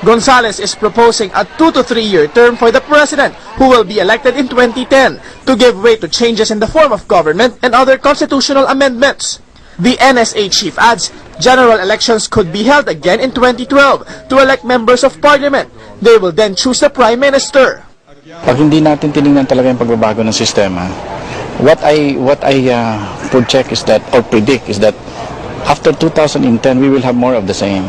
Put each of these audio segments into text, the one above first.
Gonzales is proposing a 2 to 3 year term for the president, who will be elected in 2010, to give way to changes in the form of government and other constitutional amendments. The NSA chief adds, general elections could be held again in 2012 to elect members of parliament. They will then choose the prime minister. Pag hindi natin tinignan talaga yung pagbabago ng sistema, what I project is that, or predict is that after 2010 we will have more of the same.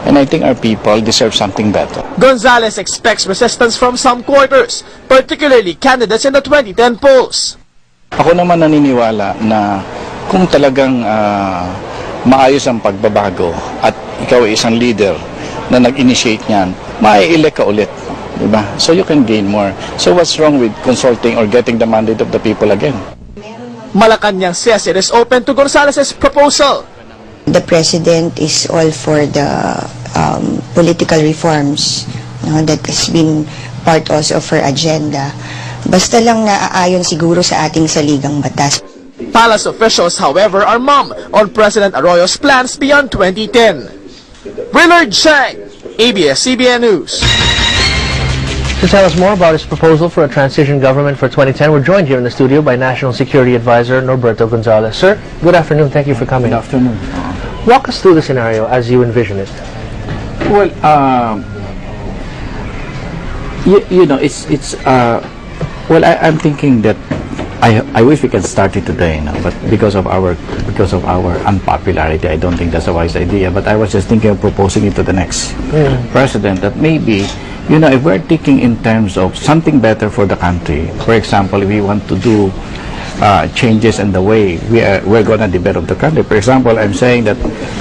And I think our people deserve something better. Gonzales expects resistance from some quarters, particularly candidates in the 2010 polls. Ako naman naniniwala na kung talagang maayos ang pagbabago at ikaw ay isang leader na nag-initiate niyan, mai-elect ka ulit. Diba? So you can gain more. So what's wrong with consulting or getting the mandate of the people again? Malacanang says it is open to Gonzales' proposal. The president is all for the political reforms, that has been part also of her agenda. Basta lang naaayon siguro sa ating saligang batas. Palace officials, however, are mum on President Arroyo's plans beyond 2010. Willard Chang, ABS-CBN News. To tell us more about his proposal for a transition government for 2010, we're joined here in the studio by National Security Advisor Norberto Gonzales. Sir, good afternoon. Thank you for coming. Good afternoon. Walk us through the scenario as you envision it. Well, you know, well, I'm thinking that I wish we can start it today, but because of our unpopularity, I don't think that's a wise idea. But I was just thinking of proposing it to the next president, that maybe, you know, if we're thinking in terms of something better for the country, for example, if we want to do changes in the way we're going to develop the country. For example, I'm saying that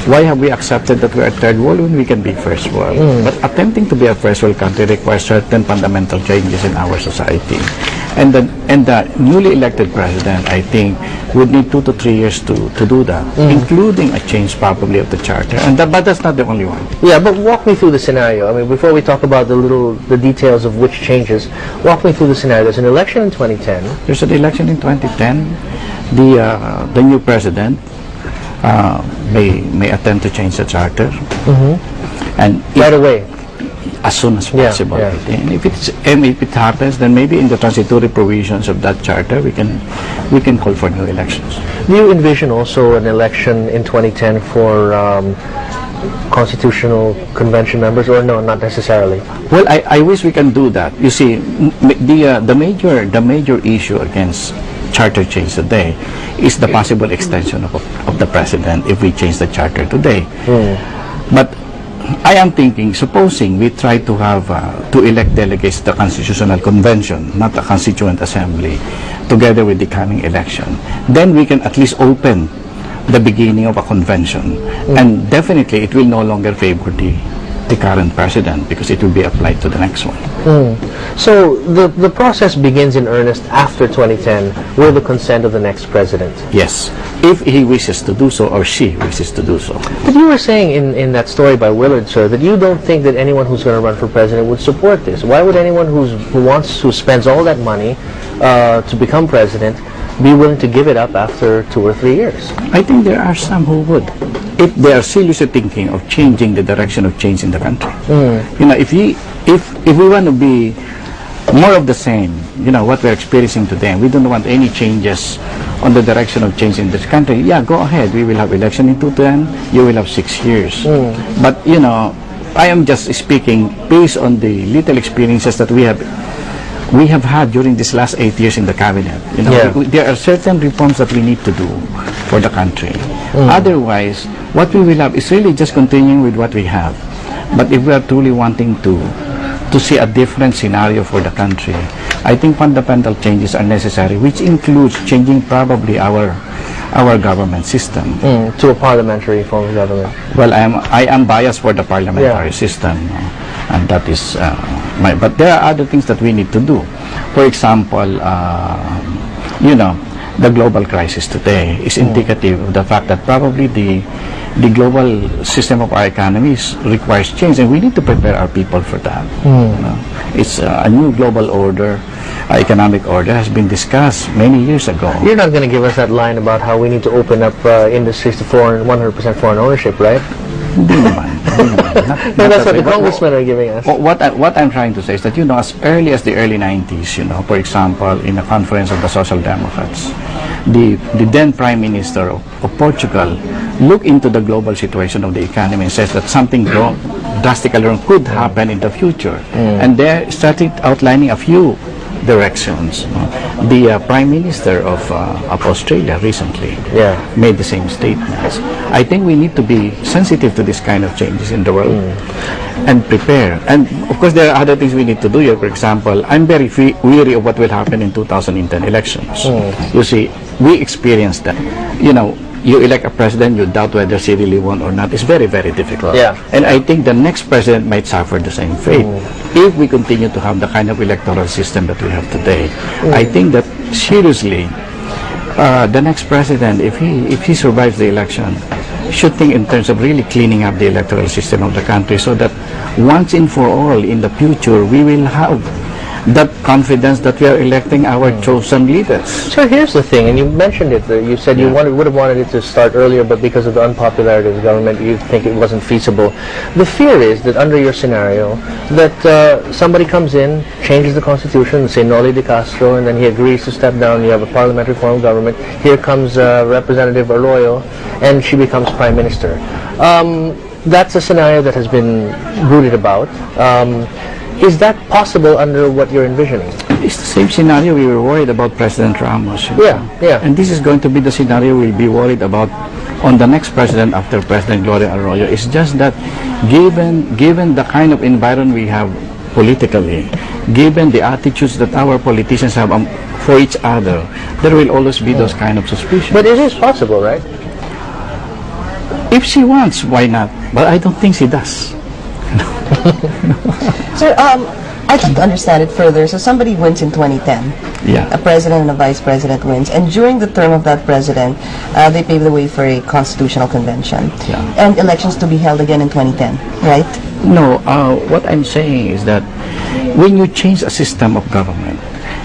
why have we accepted that we're a third world when we can be first world? But attempting to be a first world country requires certain fundamental changes in our society. And the newly elected president, I think, would need 2 to 3 years to do that, including a change probably of the charter. But that's not the only one. Yeah, but walk me through the scenario. I mean, before we talk about the details of which changes, walk me through the scenario. There's an election in 2010. There's an election in 2010. The new president may attempt to change the charter, and Right away. as soon as possible. Yeah. And if it happens, then maybe in the transitory provisions of that charter, we can call for new elections. Do you envision also an election in 2010 for constitutional convention members, or no, not necessarily? Well, I wish we can do that. You see, the major issue against charter change today is the possible extension of the president if we change the charter today. But I am thinking, supposing we try to have to elect delegates to the Constitutional Convention, not the Constituent Assembly, together with the coming election, then we can at least open the beginning of a convention, and definitely it will no longer favor the current president because it will be applied to the next one. So the process begins in earnest after 2010 with the consent of the next president. Yes, if he wishes to do so or she wishes to do so. But you were saying in that story by Willard, sir, that you don't think that anyone who's going to run for president would support this. Why would anyone who spends all that money to become president be willing to give it up after 2 or 3 years? I think there are some who would, if they are seriously thinking of changing the direction of change in the country. You know, if we want to be more of the same, you know, what we're experiencing today, we don't want any changes on the direction of change in this country, yeah, go ahead. We will have election in 2010, you will have 6 years. But, you know, I am just speaking based on the little experiences that we have had during these last 8 years in the cabinet. You know, there are certain reforms that we need to do for the country. Otherwise, what we will have is really just continuing with what we have. But if we are truly wanting to see a different scenario for the country, I think fundamental changes are necessary, which includes changing probably our government system to a parliamentary form of government. Well, I am biased for the parliamentary system, and that is but there are other things that we need to do. For example, you know, the global crisis today is indicative of the fact that probably the global system of our economies requires change, and we need to prepare our people for that. You know? It's a new global order, economic order has been discussed many years ago. You're not going to give us that line about how we need to open up industries to 100% foreign ownership, right? Hindi naman. No, that's what the that way. congressmen are giving us. What I'm trying to say is that, as early as the early 90s, for example, in a conference of the Social Democrats, the then Prime Minister of Portugal looked into the global situation of the economy and says that something drastically wrong could happen in the future. And they started outlining a few directions. The Prime Minister of Australia recently made the same statements. I think we need to be sensitive to this kind of changes in the world and prepare. And of course, there are other things we need to do here. For example, I'm very weary of what will happen in 2010 elections. You see, we experienced that. You elect a president, you doubt whether she really won or not. It's very, very difficult. Yeah. And I think the next president might suffer the same fate if we continue to have the kind of electoral system that we have today. I think that seriously, the next president, if he survives the election, should think in terms of really cleaning up the electoral system of the country so that once and for all in the future we will have that confidence that we are electing our chosen leaders. So here's the thing, and you mentioned it. You said you would have wanted it to start earlier, but because of the unpopularity of the government, you think it wasn't feasible. The fear is that under your scenario, that somebody comes in, changes the constitution, say Noli de Castro, and then he agrees to step down. You have a parliamentary form of government. Here comes Representative Arroyo, and she becomes prime minister. That's a scenario that has been brooded about. Is that possible under what you're envisioning? It's the same scenario we were worried about President Ramos. Yeah. And this is going to be the scenario we'll be worried about on the next president after President Gloria Arroyo. It's just that given the kind of environment we have politically, given the attitudes that our politicians have for each other, there will always be those kind of suspicions. But it is possible, right? If she wants, why not? But I don't think she does. Sir, I'd like to understand it further. So somebody wins in 2010. Yeah. A president and a vice president wins. And during the term of that president, they pave the way for a constitutional convention. Yeah. And elections to be held again in 2010, right? No, what I'm saying is that when you change a system of government,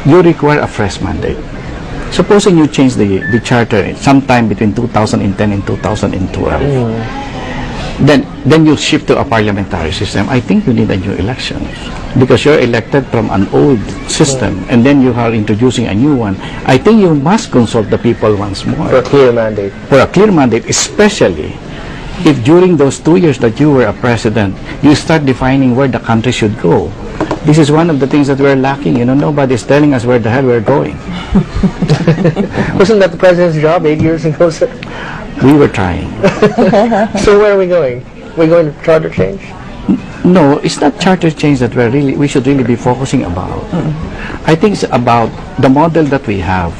you require a fresh mandate. Supposing you change the charter sometime between 2010 and 2012. Then you shift to a parliamentary system. I think you need a new election because you're elected from an old system and then you are introducing a new one. I think you must consult the people once more. For a clear mandate. For a clear mandate, especially if during those 2 years that you were a president, you start defining where the country should go. This is one of the things that we're lacking. Nobody's telling us where the hell we're going. Wasn't that the president's job 8 years ago, sir? We were trying. So where are we going? We're going to charter change? No, it's not charter change that we should really be focusing about. I think it's about the model that we have.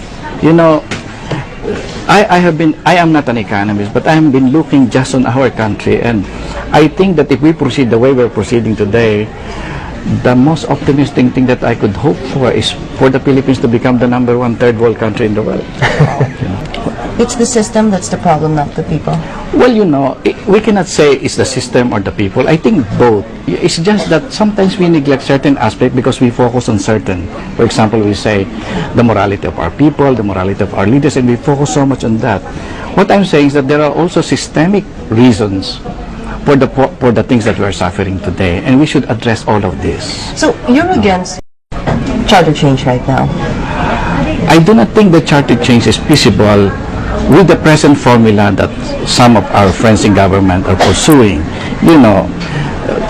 I am not an economist, but I have been looking just on our country, and I think that if we proceed the way we're proceeding today, the most optimistic thing that I could hope for is for the Philippines to become the #1 third world country in the world. It's the system that's the problem, not the people. Well, we cannot say it's the system or the people. I think both. It's just that sometimes we neglect certain aspects because we focus on certain. For example, we say the morality of our people, the morality of our leaders, and we focus so much on that. What I'm saying is that there are also systemic reasons for the things that we're suffering today, and we should address all of this. So you're against charter change right now? I do not think the charter change is feasible with the present formula that some of our friends in government are pursuing.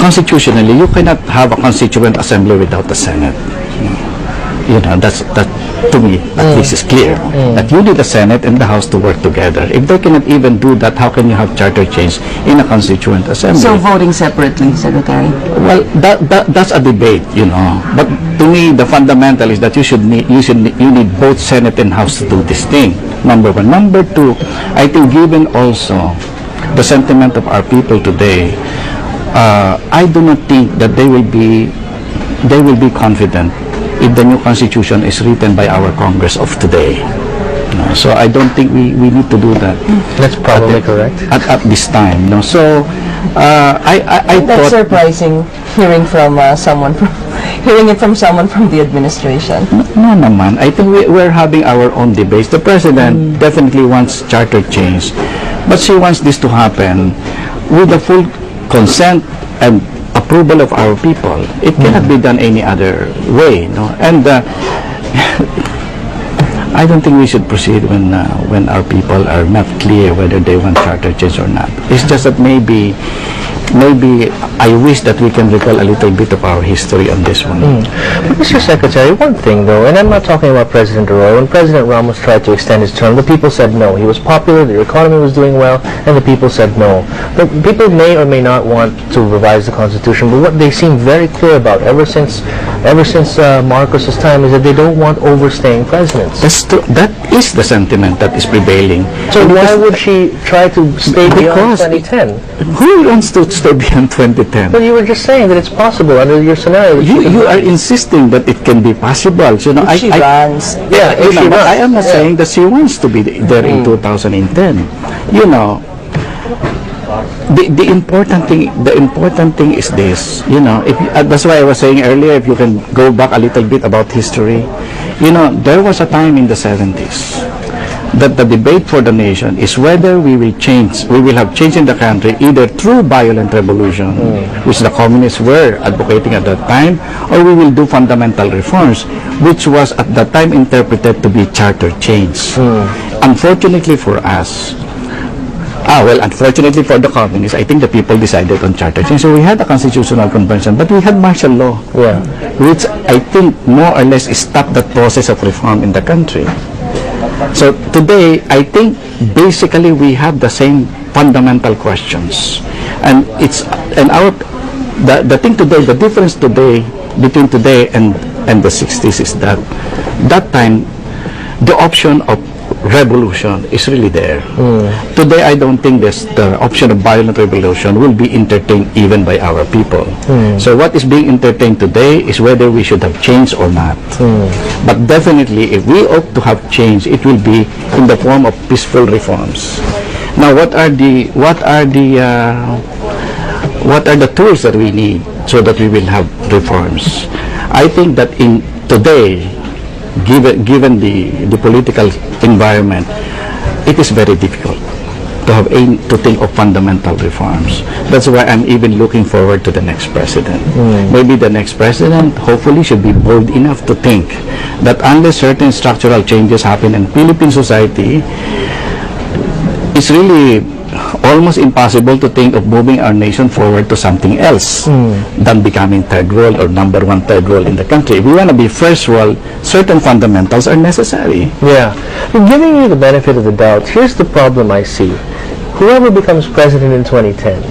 Constitutionally, you cannot have a constituent assembly without the Senate. That to me at least is clear that you need the Senate and the House to work together. If they cannot even do that, how can you have charter change in a constituent assembly? So voting separately, Secretary? Well, that's a debate, But to me, the fundamental is that you need both Senate and House to do this thing. Number one. Number two, I think given also the sentiment of our people today, I do not think that they will be confident if the new constitution is written by our Congress of today. So I don't think we need to do that. That's probably correct. At this time. So I That's thought, surprising, hearing from someone from the administration. no naman. I think we're having our own debates. The president definitely wants charter change, but she wants this to happen with the full consent and approval of our people. It cannot be done any other way, no? And I don't think we should proceed when our people are not clear whether they want charter change or not. It's just that maybe I wish that we can recall a little bit of our history on this one. But Mr. Secretary, one thing though, and I'm not talking about President Arroyo. When President Ramos tried to extend his term, the people said no. He was popular, the economy was doing well, and the people said no. The people may or may not want to revise the Constitution, but what they seem very clear about ever since Marcos's time is that they don't want overstaying presidents. That's true. That is the sentiment that is prevailing. So And why because- would she try to stay beyond Because 2010? Who wants to stay beyond 2010? Well, you were just saying that it's possible under your scenario. that she You could are run. insisting that it can be possible. So, no, If she runs, Yeah, if she but runs. I am not Yeah. saying that she wants to be there in 2010. You know, the important thing is this. You know, that's why I was saying earlier, if you can go back a little bit about history, you know, there was a time in the 70s that the debate for the nation is whether we will have change in the country either through violent revolution, which the communists were advocating at that time, or we will do fundamental reforms, which was at that time interpreted to be charter change. Unfortunately for us, unfortunately for the communists, I think the people decided on charter change. So we had a constitutional convention, but we had martial law, Yeah. which I think more or less stopped that process of reform in the country. So today, I think basically we have the same fundamental questions, and the thing today, the difference today between today and the 60s is that time the option of revolution is really there. Today, I don't think the option of violent revolution will be entertained even by our people. So what is being entertained today is whether we should have change or not. But definitely, if we ought to have change, it will be in the form of peaceful reforms. Now, what are the tools that we need so that we will have reforms? I think that in today, given the political environment, it is very difficult to think of fundamental reforms. That's why I'm even looking forward to the next president. Maybe the next president hopefully should be bold enough to think that unless certain structural changes happen in Philippine society, it's really almost impossible to think of moving our nation forward to something else than becoming third world or number one third world in the country. If we want to be first world, certain fundamentals are necessary. Yeah. Giving you the benefit of the doubt, here's the problem I see. Whoever becomes president in 2010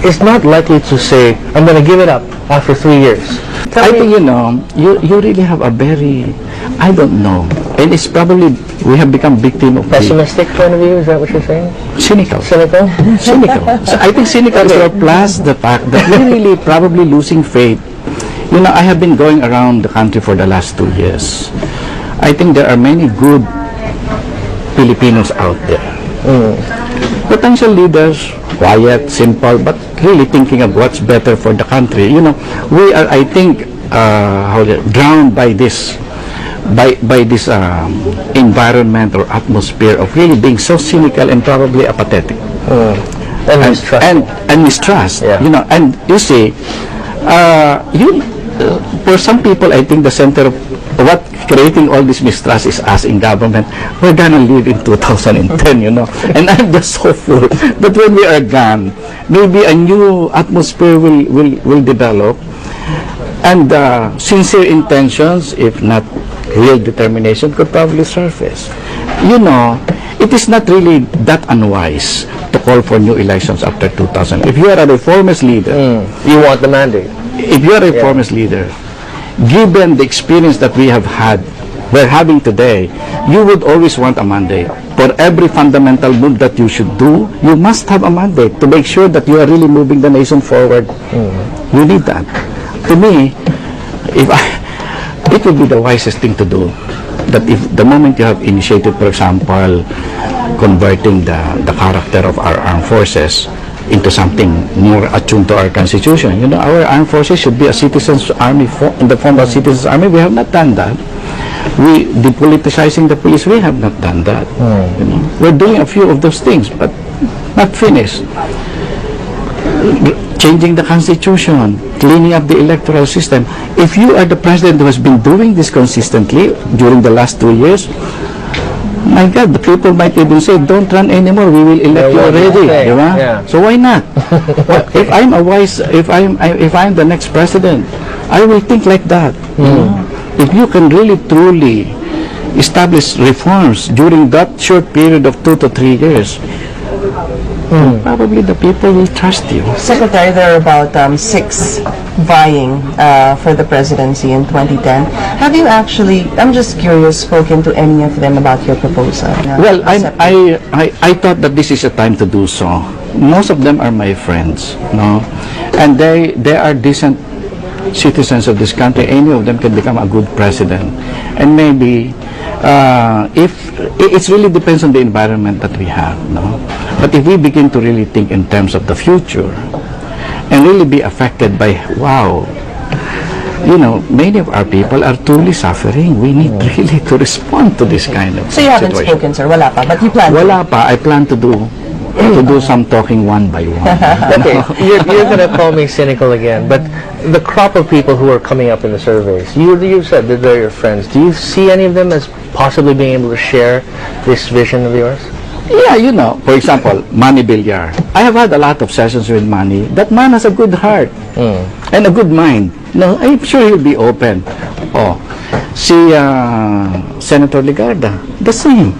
is not likely to say, I'm going to give it up after 3 years. I think, you really have a very, I don't know, and it's probably, we have become victim of the Pessimistic point of view, is that what you're saying? cynical. Cynical? Cynical. So I think cynical is plus the fact that we're really probably losing faith. I have been going around the country for the last 2 years. I think there are many good Filipinos out there. Potential leaders, quiet, simple, but really thinking of what's better for the country. We are, I think, drowned by this environment or atmosphere of really being so cynical and probably apathetic. And mistrust. And mistrust. Yeah. And you see, for some people, I think the center of what creating all this mistrust is us in government. We're gonna live in 2010, and I'm just hopeful that when we are gone, maybe a new atmosphere will develop, and sincere intentions, if not real determination, could probably surface. It is not really that unwise to call for new elections after 2000. If you are a reformist leader, You want the mandate. if you are a reformist leader, given the experience that we're having today, you would always want a mandate. For every fundamental move that you should do, you must have a mandate to make sure that you are really moving the nation forward. You need that. To me, it would be the wisest thing to do. That if the moment you have initiated, for example, converting the character of our armed forces into something more attuned to our constitution, our armed forces should be a citizens' army in the form of citizens' army. We have not done that. We depoliticizing the police. We have not done that. We're doing a few of those things, but not finished. changing the constitution, cleaning up the electoral system. If you are the president who has been doing this consistently during the last 2 years, my God, the people might even say, don't run anymore, we will elect you what do you already. say? Di ba? Yeah. So why not? Well, if I'm the next president, I will think like that. You know? If you can really truly establish reforms during that short period of 2 to 3 years, probably the people will trust you. Secretary, there are about 6 vying for the presidency in 2010. Have you actually, I'm just curious, spoken to any of them about your proposal? Well, I thought that this is a time to do so. Most of them are my friends, no, and they are decent citizens of this country. Any of them can become a good president, and maybe if it really depends on the environment that we have, no. But if we begin to really think in terms of the future and really be affected by, wow, you know, many of our people are truly suffering. We need really to respond to this kind of So you haven't situation. spoken, sir? Wala pa, but you plan to? Wala pa. I plan to do some talking one by one. Okay, you're going to call me cynical again, but the crop of people who are coming up in the surveys, you said that they're your friends. Do you see any of them as possibly being able to share this vision of yours? Yeah, you know, for example, Manny Villar. I have had a lot of sessions with Manny. That man has a good heart and a good mind. No, I'm sure he'll be open. Oh, si Senator Ligarda, the same.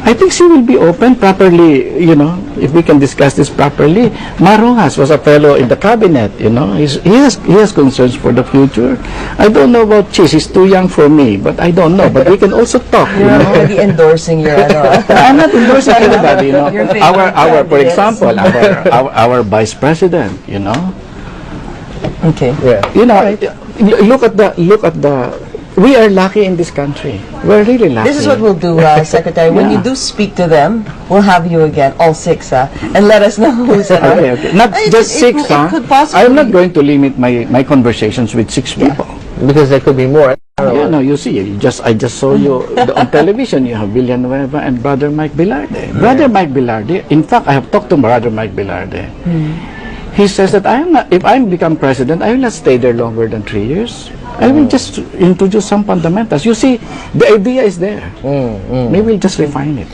I think she will be open properly, you know, if we can discuss this properly. Marojas was a fellow in the cabinet, you know. He has concerns for the future. I don't know about Chis. He's too young for me, but I don't know. But we can also talk, you You're know. already endorsing your, I'm not endorsing anybody, you know. Your favorite Our, for candidates. example, our vice president, you know. Okay. Yeah. You know, look at the. We are lucky in this country. We're really lucky. This is what we'll do, Secretary. When you Yeah. do speak to them, we'll have you again, all 6, and let us know who's Okay. Not just 6, It could possibly. I'm not going to limit my conversations with 6 people. Because there could be more. Yeah, no, you see, I just saw you on television. You have Villanueva and Brother Mike Velarde. Brother Mike Velarde. In fact, I have talked to Brother Mike Velarde. He says that if I become president, I will not stay there longer than 3 years. I will just introduce some fundamentals. You see, the idea is there. Maybe we'll just refine it.